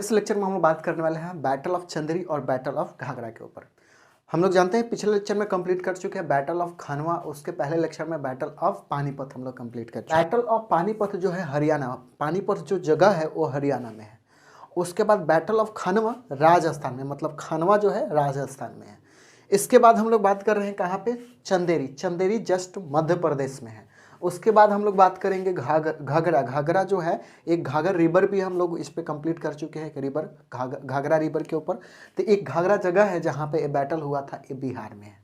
इस लेक्चर में हम लोग बात करने वाले हैं बैटल ऑफ चंदेरी और बैटल ऑफ घाघरा के ऊपर। हम लोग जानते हैं पिछले लेक्चर में कंप्लीट कर चुके हैं बैटल ऑफ खानवा, उसके पहले लेक्चर में बैटल ऑफ पानीपत हम लोग कंप्लीट कर चुके हैं। बैटल ऑफ पानीपत जो है हरियाणा, पानीपत जो जगह है वो हरियाणा में है। उसके बाद बैटल ऑफ खानवा राजस्थान में, मतलब खानवा जो है राजस्थान में है। इसके बाद हम लोग बात कर रहे हैं कहाँ पे, चंदेरी। चंदेरी जस्ट मध्य प्रदेश में है। उसके बाद हम लोग बात करेंगे घाघरा। घाघरा जो है एक घाघर रिवर भी हम लोग इस पे कंप्लीट कर चुके हैं, एक रिवर घाघरा रिवर के ऊपर। तो एक घाघरा जगह है जहाँ पे बैटल हुआ था, ये बिहार में है।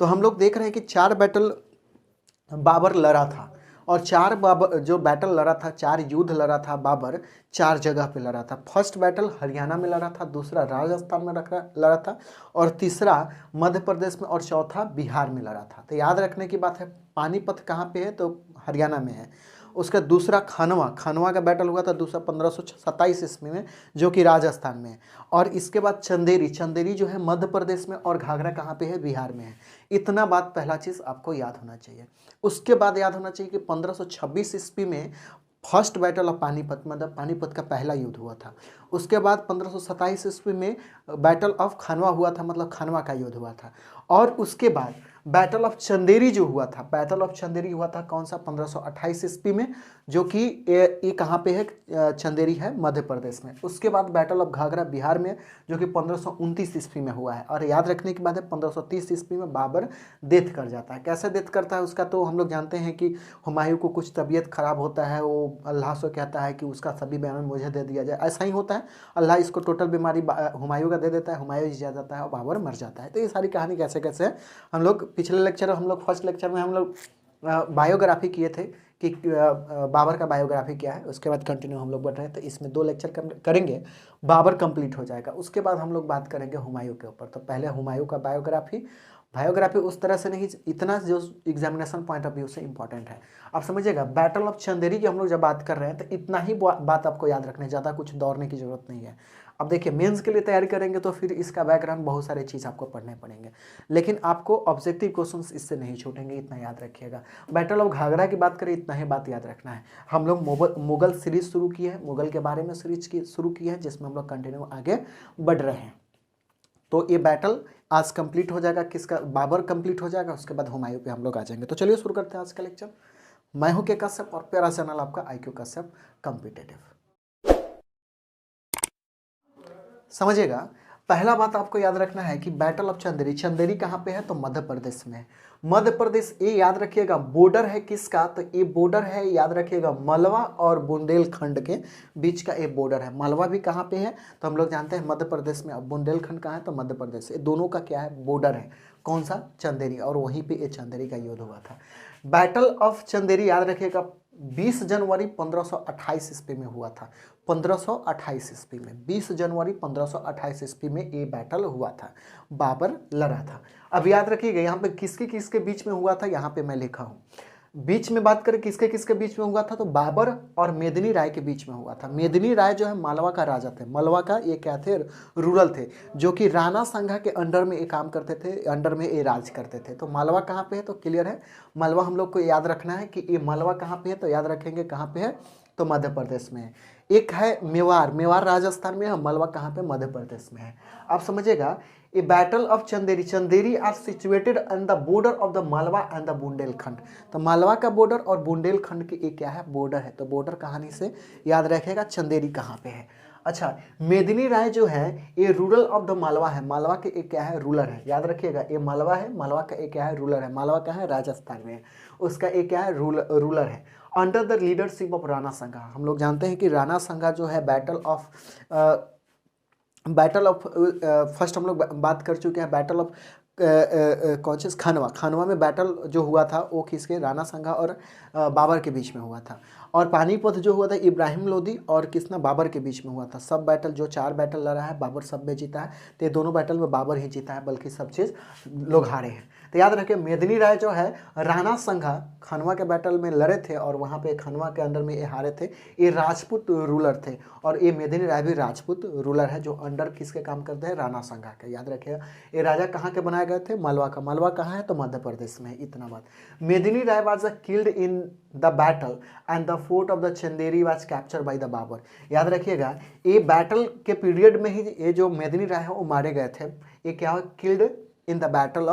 तो हम लोग देख रहे हैं कि 4 बैटल बाबर लड़ा था, और 4 बाबर जो बैटल लड़ा था, 4 युद्ध लड़ा था बाबर 4 जगह पे लड़ा था। फर्स्ट बैटल हरियाणा में लड़ा था, दूसरा राजस्थान में लड़ा था, और तीसरा मध्य प्रदेश में, और चौथा बिहार में लड़ा था। तो याद रखने की बात है, पानीपत कहाँ पे है तो हरियाणा में है। उसका दूसरा खानवा का बैटल हुआ था दूसरा 1527 ईस्वी में, जो कि राजस्थान में है। और इसके बाद चंदेरी जो है मध्य प्रदेश में, और घाघरा कहाँ पे है, बिहार में है। इतना बात पहला चीज़ आपको याद होना चाहिए। उसके बाद याद होना चाहिए कि 1526 ईस्वी में फर्स्ट बैटल ऑफ पानीपत, मतलब पानीपत का पहला युद्ध हुआ था। उसके बाद 1527 ईस्वी में बैटल ऑफ खानवा हुआ था, मतलब खानवा का युद्ध हुआ था। और उसके बाद बैटल ऑफ चंदेरी जो हुआ था, बैटल ऑफ चंदेरी हुआ था कौन सा, 1528 ईस्वी में, जो कि ये कहाँ पे है, चंदेरी है मध्य प्रदेश में। उसके बाद बैटल ऑफ घाघरा बिहार में, जो कि 1529 ईस्वी में हुआ है। और याद रखने की बात है 1530 ईस्वी में बाबर डेथ कर जाता है। कैसे डेथ करता है उसका तो हम लोग जानते हैं कि हुमायूं को कुछ तबीयत खराब होता है, वो अल्लाह से कहता है कि उसका सभी बयान मुझे दे दिया जाए। ऐसा ही होता है, अल्लाह इसको टोटल बीमारी हुमायूं का दे देता है, हुमायूं जी जाता है और बाबर मर जाता है। तो ये सारी कहानी कैसे कैसे है, हम लोग पिछले लेक्चर, हम लोग फर्स्ट लेक्चर में हम लोग बायोग्राफी किए थे कि बाबर का बायोग्राफी क्या है। उसके बाद कंटिन्यू हम लोग बढ़ रहे हैं, तो इसमें 2 लेक्चर करेंगे, बाबर कंप्लीट हो जाएगा। उसके बाद हम लोग बात करेंगे हुमायूं के ऊपर। तो पहले हुमायूं का बायोग्राफी उस तरह से नहीं, इतना जो एग्जामिनेशन पॉइंट ऑफ व्यू से इंपॉर्टेंट है। आप समझिएगा, बैटल ऑफ चंदेरी की हम लोग जब बात कर रहे हैं तो इतना ही बात आपको याद रखना है, ज़्यादा कुछ दौड़ने की जरूरत नहीं है। अब देखिए, मेंस के लिए तैयारी करेंगे तो फिर इसका बैकग्राउंड बहुत सारे चीज़ आपको पढ़ने पड़ेंगे, लेकिन आपको ऑब्जेक्टिव क्वेश्चंस इससे नहीं छूटेंगे, इतना याद रखिएगा। बैटल ऑफ घाघरा की बात करें, इतना ही बात याद रखना है। हम लोग मुगल सीरीज शुरू की है, मुगल के बारे में सीरीज शुरू की है, जिसमें हम लोग कंटिन्यू आगे बढ़ रहे हैं। तो ये बैटल आज कंप्लीट हो जाएगा, किसका, बाबर कंप्लीट हो जाएगा। उसके बाद हुमायूं पे हम लोग आ जाएंगे। तो चलिए शुरू करते हैं आज का लेक्चर। मैं हूं के कश्यप और प्यारा चैनल आपका IQ कश्यप कॉम्पिटिटिव। समझिएगा, पहला बात आपको याद रखना है कि बैटल ऑफ चंदेरी कहाँ पे है तो मध्य प्रदेश में है। मध्य प्रदेश, ये याद रखिएगा बॉर्डर है किसका, तो ये बॉर्डर है, याद रखिएगा, मालवा और बुंदेलखंड के बीच का ये बॉर्डर है। मालवा भी कहाँ पे है तो हम लोग जानते हैं मध्य प्रदेश में। अब बुंदेलखंड कहाँ है तो मध्य प्रदेश। ये दोनों का क्या है, बॉर्डर है, कौन सा, चंदेरी, और वहीं पे ये चंदेरी का युद्ध हुआ था। बैटल ऑफ चंदेरी याद रखिएगा 20 जनवरी 1528 ईस्वी में हुआ था। 1528 ईस्वी में, 20 जनवरी 1528 ईस्वी में ये बैटल हुआ था, बाबर लड़ा था। अब याद रखिएगा यहाँ पे किसके किसके बीच में हुआ था, यहाँ पे मैं लिखा हूँ। बीच में बात करें किसके किसके बीच में हुआ था तो बाबर और मेदिनी राय के बीच में हुआ था। मेदिनी राय जो है मालवा का राजा थे, मालवा का ये क्या थे, रूरल थे, जो कि राणा संघा के अंडर में ये काम करते थे, अंडर में ये राज करते थे। तो मालवा कहाँ पे है तो क्लियर है, मालवा हम लोग को याद रखना है कि ये मालवा कहाँ पे है, तो याद रखेंगे कहाँ पे है तो मध्य प्रदेश में है। एक है मेवाड़ राजस्थान में है, मालवा कहाँ पे, मध्य प्रदेश में है। आप समझिएगा, a battle of Chanderi are situated on the border of the Malwa and the Bundelkhand. तो मालवा का बॉर्डर और बुंदेलखंड के एक क्या है, बॉर्डर है। तो बॉर्डर कहानी से याद रखेगा चंदेरी कहाँ पे है। अच्छा, मेदिनी राय जो है ये रूरल ऑफ द मालवा है, मालवा के एक क्या है, रूलर है। याद रखिएगा, ये मालवा है, मालवा का एक क्या है, रूलर है। मालवा का है राजस्थान में है, उसका एक क्या है, रूलर है, under the leadership of Rana संघा। हम लोग जानते हैं कि राणा संघा जो है बैटल ऑफ फर्स्ट हम लोग बात कर चुके हैं, बैटल ऑफ कौन सी, खानवा में बैटल जो हुआ था वो किसके, राणा संघा और बाबर के बीच में हुआ था। और पानीपत जो हुआ था इब्राहिम लोदी और किसना, बाबर के बीच में हुआ था। सब बैटल जो 4 बैटल लड़ा है बाबर सब में जीता है, तो ये दोनों बैटल में बाबर ही जीता है, बल्कि सब चीज़ लोग हारे हैं। तो याद रखिए मेदिनी राय जो है राणा संघा खनवा के बैटल में लड़े थे और वहाँ पे खनवा के अंदर में ये हारे थे। ये राजपूत रूलर थे और ये मेदिनी राय भी राजपूत रूलर है जो अंडर किसके काम करते हैं, राणा संघा के। याद रखिएगा ये राजा कहाँ के बनाए गए थे, मालवा का। मालवा कहाँ है, तो मध्य प्रदेश में है। इतना बात। Medini Rai was killed in the battle and the fort of the Chanderi was captured by the Babar. याद रखिएगा ये बैटल के पीरियड में ही ये जो मेदिनी राय है वो मारे गए थे। ये क्या, killed in the battle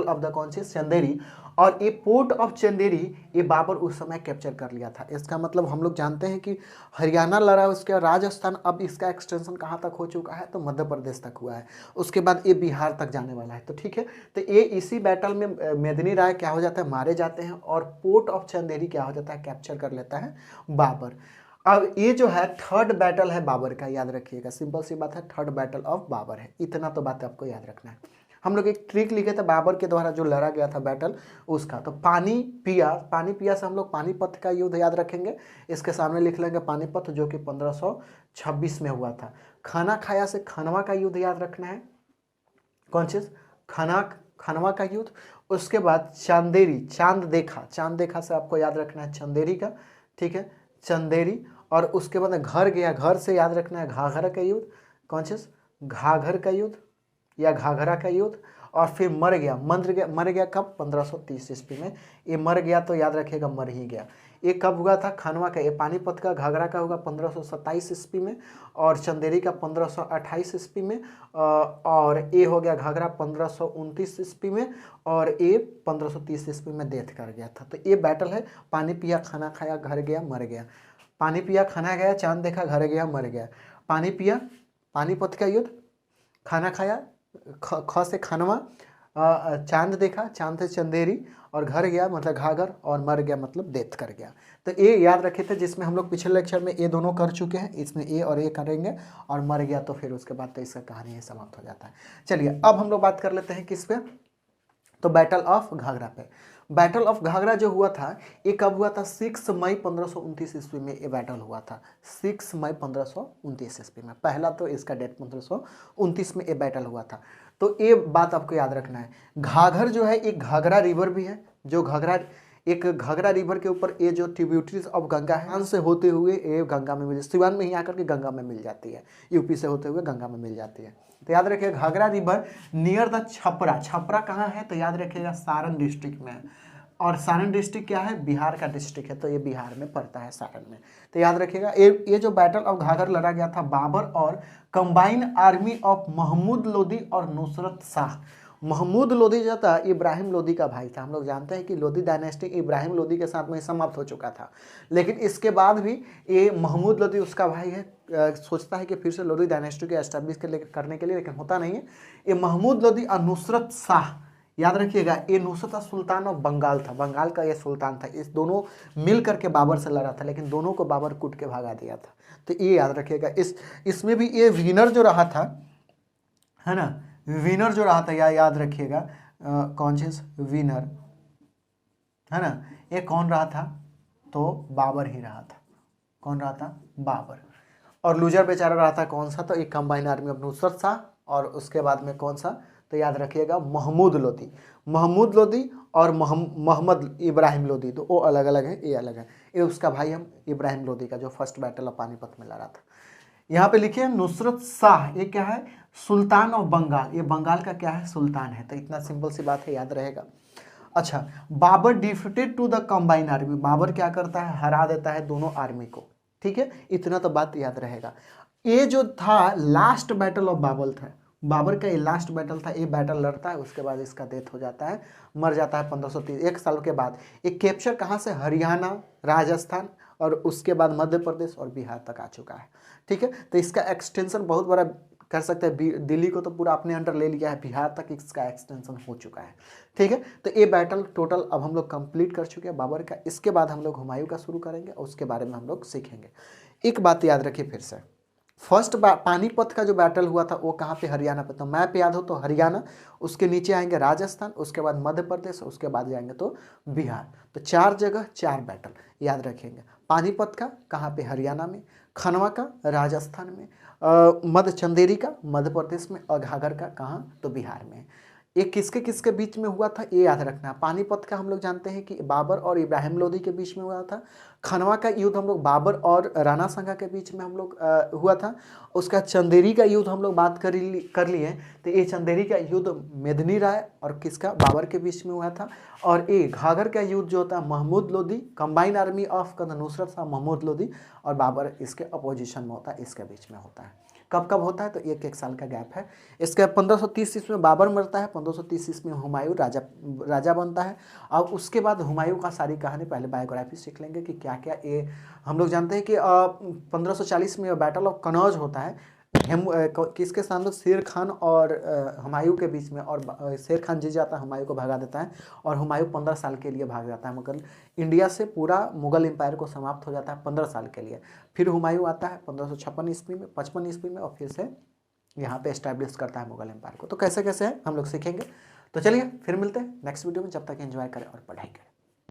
of the कौन सी, चंदेरी। और ये पोर्ट ऑफ चंदेरी ये बाबर उस समय कैप्चर कर लिया था। इसका मतलब हम लोग जानते हैं कि हरियाणा लड़ा, उसके राजस्थान, अब इसका एक्सटेंशन कहाँ तक हो चुका है, तो मध्य प्रदेश तक हुआ है। उसके बाद ये बिहार तक जाने वाला है। तो ठीक है, तो ये इसी बैटल में मेदिनी राय क्या हो जाता है, मारे जाते हैं और पोर्ट ऑफ चंदेरी क्या हो जाता है, कैप्चर कर लेता है बाबर। अब ये जो है थर्ड बैटल है बाबर का, याद रखिएगा। सिंपल सी बात है, थर्ड बैटल ऑफ बाबर है। इतना तो बात आपको याद रखना है। हम लोग एक ट्रिक लिखे थे बाबर के द्वारा जो लड़ा गया था बैटल उसका। तो पानी पिया से हम लोग पानीपत का युद्ध याद रखेंगे। इसके सामने लिख लेंगे पानीपत, जो कि 1526 में हुआ था। खाना खाया से खनवा का युद्ध याद रखना है। कौन चीज, खनवा का युद्ध। उसके बाद चांदेरी, चांद देखा से आपको याद रखना है चंदेरी का, ठीक है, चंदेरी। और उसके बाद घर गया, घर से याद रखना है घाघरा का युद्ध। कौन चीज, घाघर का युद्ध या घाघरा का युद्ध। और फिर मर गया कब, 1530 ईस्वी में ये मर गया। तो याद रखिएगा मर ही गया। ये कब हुआ था, खनवा का, ये पानीपत का, घाघरा का होगा 1527 ईस्वी में और चंदेरी का 1528 ईस्वी में। और ये हो गया घाघरा 1529 ईस्वी में और ये 1530 ईस्वी में डेथ कर गया था। तो ये बैटल है पानी पिया खाना खाया घर गया मर गया। पानी पिया खाना गया, चांद देखा घर गया मर गया। पानी पिया पानीपत का युद्ध, खाना खाया ख से खनवा, चांद देखा चांद से चंदेरी, और घर गया मतलब घाघर, और मर गया मतलब डेथ कर गया। तो ये याद रखे थे, जिसमें हम लोग पिछले लेक्चर में ये दोनों कर चुके हैं। इसमें ए और ए करेंगे और मर गया तो फिर उसके बाद तो इसका कहानी समाप्त हो जाता है। चलिए अब हम लोग बात कर लेते हैं किस पे, तो बैटल ऑफ घाघरा पे। बैटल ऑफ घाघरा जो हुआ था ये कब हुआ था, 6 मई 1529 ईस्वी में ये बैटल हुआ था। 6 मई 1529 ईस्वी में, पहला तो इसका डेट 1529 में ये बैटल हुआ था। तो ये बात आपको याद रखना है। घाघर जो है एक घाघरा रिवर भी है, जो घाघरा रिवर के ऊपर ये जो ट्रिब्यूटरीज ऑफ गंगा है से होते हुए ये गंगा में सिवान में ही आकर के गंगा में मिल जाती है, यूपी से होते हुए गंगा में मिल जाती है। तो याद रखिएगा Ghaghra river near the Chhapra कहाँ है, तो याद रखिएगा सारण डिस्ट्रिक्ट में। और सारण डिस्ट्रिक्ट क्या है, बिहार का डिस्ट्रिक्ट है, तो ये बिहार में पड़ता है सारण में। तो याद रखिएगा ये जो बैटल ऑफ घाघर लड़ा गया था बाबर और combined army of Mahmud Lodi और नुसरत शाह। महमूद लोदी जो था इब्राहिम लोदी का भाई था। हम लोग जानते हैं कि लोदी डायनेस्टी इब्राहिम लोदी के साथ में समाप्त हो चुका था, लेकिन इसके बाद भी ये महमूद लोदी उसका भाई है। सोचता है कि फिर से लोदी डायनेस्टी को एस्टेब्लिश करने के लिए, लेकिन होता नहीं है। ये महमूद लोदी और नुसरत शाह, याद रखिएगा ये नुसरत सुल्तान ऑफ बंगाल था, बंगाल का ये सुल्तान था। इस दोनों मिल करके बाबर से लड़ा था, लेकिन दोनों को बाबर कूट के भगा दिया था। तो ये याद रखिएगा। इसमें भी ये विनर जो रहा था, है ना, विनर जो रहा था याद रखिएगा कौन चीज विनर, है ना, ये कौन रहा था, तो बाबर ही रहा था। कौन रहा था, बाबर। और लूजर बेचारा रहा था कौन सा, तो एक combined army of Nusrat Shah, और उसके बाद में कौन सा, तो याद रखिएगा महमूद लोदी और मोहम्मद इब्राहिम लोदी। तो वो अलग अलग है, ये अलग है। ये उसका भाई हम इब्राहिम लोदी का, जो फर्स्ट बैटल ऑफ पानीपत में लड़ा था। यहाँ पे लिखिए नुसरत शाह, ये क्या है, सुल्तान ऑफ बंगाल। ये बंगाल का क्या है, सुल्तान है। तो इतना सिंपल सी बात है, याद रहेगा। अच्छा, Babur defeated to the combined army. Babur क्या करता है, हरा देता है दोनों आर्मी को। ठीक है, इतना तो बात याद रहेगा। ये जो था लास्ट बैटल ऑफ बाबर का ये लास्ट बैटल था। ये बैटल लड़ता है, उसके बाद इसका डेथ हो जाता है, मर जाता है 1530, एक साल के बाद। ये कैप्चर कहाँ से, हरियाणा, राजस्थान और उसके बाद मध्य प्रदेश और बिहार तक आ चुका है। ठीक है, तो इसका एक्सटेंशन बहुत बड़ा कर सकते हैं। दिल्ली को तो पूरा अपने अंडर ले लिया है, बिहार तक इसका एक्सटेंशन हो चुका है। ठीक है, तो ये बैटल टोटल अब हम लोग कंप्लीट कर चुके हैं बाबर का। इसके बाद हम लोग हुमायूं का शुरू करेंगे और उसके बारे में हम लोग सीखेंगे। एक बात याद रखिए फिर से, फर्स्ट पानीपत का जो बैटल हुआ था वो कहाँ पे, हरियाणा पे। तो मैप याद हो तो हरियाणा, उसके नीचे आएंगे राजस्थान, उसके बाद मध्य प्रदेश, उसके बाद जाएंगे तो बिहार। तो 4 जगह 4 बैटल याद रखेंगे। पानीपत का कहाँ पे, हरियाणा में, खनवा का राजस्थान में, मध्य चंदेरी का मध्य प्रदेश में, और घाघर का कहाँ, तो बिहार में। ये किसके किसके बीच में हुआ था ये याद रखना है। पानीपत का हम लोग जानते हैं कि बाबर और इब्राहिम लोदी के बीच में हुआ था। खनवा का युद्ध हम लोग बाबर और राणा सांगा के बीच में हम लोग हुआ था। उसका चंदेरी का युद्ध हम लोग बात कर लिए। तो ये चंदेरी का युद्ध मेदिनी राय और किसका बाबर के बीच में हुआ था। और ये घाघर का युद्ध जो होता है Mahmud Lodi, combine army of Nusrat Shah Mahmud Lodi और बाबर इसके अपोजिशन में होता है, इसके बीच में होता है। कब कब होता है तो एक एक साल का गैप है। इसके 1530 ईस्वी में बाबर मरता है, 1530 ईस्वी में हुमायूं राजा बनता है। अब उसके बाद हुमायूं का सारी कहानी, पहले बायोग्राफी सीख लेंगे कि क्या क्या ये हम लोग जानते हैं कि 1540 में बैटल ऑफ कनौज होता है। किसके सामने, शेर खान और हुमायूं के बीच में, और शेर खान जीत जाता है, हुमायूं को भगा देता है और हुमायूं 15 साल के लिए भाग जाता है मुगल इंडिया से। पूरा मुगल एम्पायर को समाप्त हो जाता है 15 साल के लिए। फिर हुमायूं आता है 1556 ईस्वी में, 55 ईस्वी में, और फिर से यहाँ पे एस्टैब्लिश करता है मुगल एम्पायर को। तो कैसे कैसे है हम लोग सीखेंगे। तो चलिए फिर मिलते हैं नेक्स्ट वीडियो में, जब तक एंजॉय करें और पढ़ाई करें।